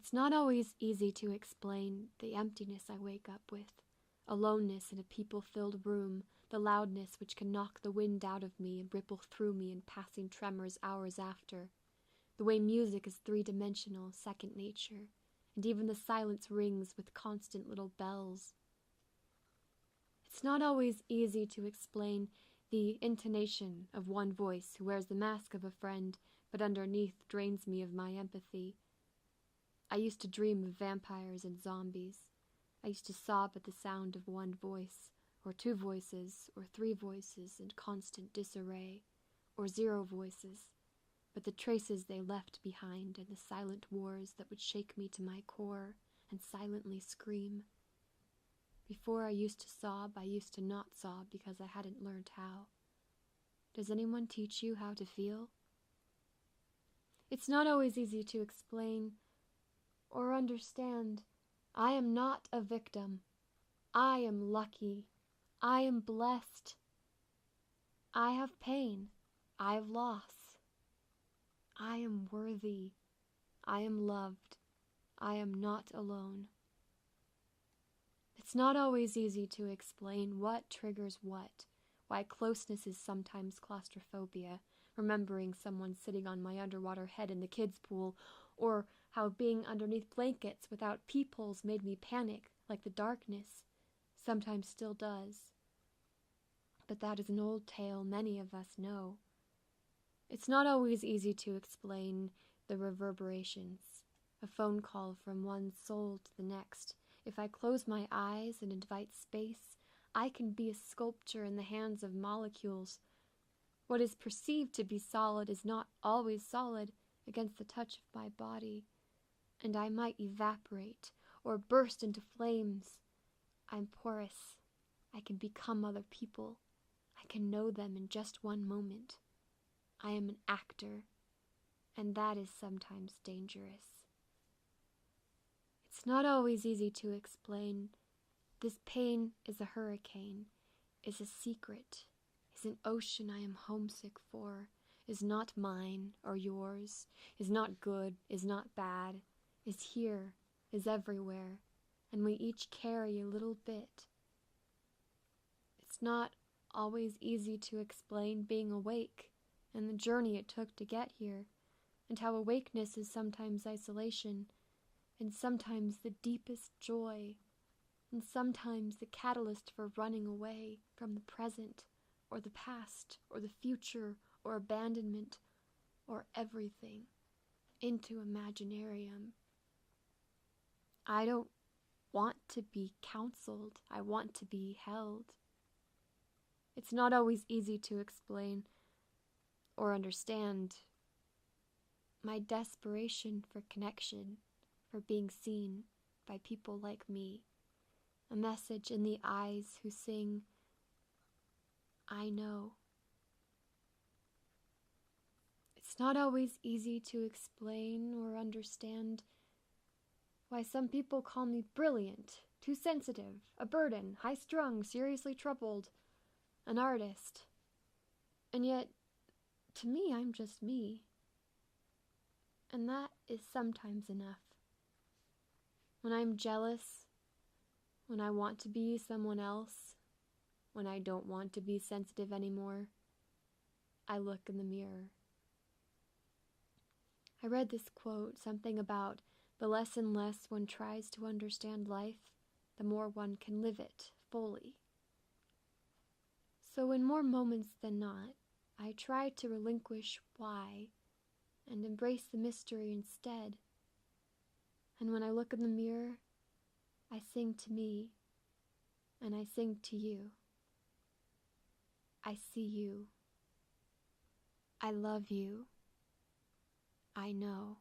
It's not always easy to explain the emptiness I wake up with, aloneness in a people-filled room, the loudness which can knock the wind out of me and ripple through me in passing tremors hours after, the way music is three-dimensional, second nature, and even the silence rings with constant little bells. It's not always easy to explain the intonation of one voice who wears the mask of a friend, but underneath drains me of my empathy. I used to dream of vampires and zombies. I used to sob at the sound of one voice, or two voices, or three voices in constant disarray, or zero voices, but the traces they left behind and the silent wars that would shake me to my core and silently scream. Before I used to sob, I used to not sob because I hadn't learned how. Does anyone teach you how to feel? It's not always easy to explain or understand. I am not a victim. I am lucky. I am blessed. I have pain. I have loss. I am worthy. I am loved. I am not alone. It's not always easy to explain what triggers what, why closeness is sometimes claustrophobia, remembering someone sitting on my underwater head in the kids' pool, or how being underneath blankets without peepholes made me panic, like the darkness sometimes still does. But that is an old tale many of us know. It's not always easy to explain the reverberations, a phone call from one soul to the next. If I close my eyes and invite space, I can be a sculpture in the hands of molecules. What is perceived to be solid is not always solid against the touch of my body, and I might evaporate or burst into flames. I'm porous. I can become other people. I can know them in just one moment. I am an actor, and that is sometimes dangerous. It's not always easy to explain. This pain is a hurricane, is a secret, is an ocean I am homesick for, is not mine or yours, is not good, is not bad, is here, is everywhere, and we each carry a little bit. It's not always easy to explain being awake and the journey it took to get here, and how awakeness is sometimes isolation, and sometimes the deepest joy, and sometimes the catalyst for running away from the present, or the past, or the future, or abandonment, or everything, into Imaginarium. I don't want to be counseled. I want to be held. It's not always easy to explain or understand my desperation for connection, for being seen by people like me. A message in the eyes who sing, I know. It's not always easy to explain or understand why some people call me brilliant, too sensitive, a burden, high-strung, seriously troubled, an artist. And yet, to me, I'm just me. And that is sometimes enough. When I'm jealous, when I want to be someone else, when I don't want to be sensitive anymore, I look in the mirror. I read this quote, something about the less and less one tries to understand life, the more one can live it fully. So in more moments than not, I try to relinquish why and embrace the mystery instead. And when I look in the mirror, I sing to me, and I sing to you. I see you. I love you. I know.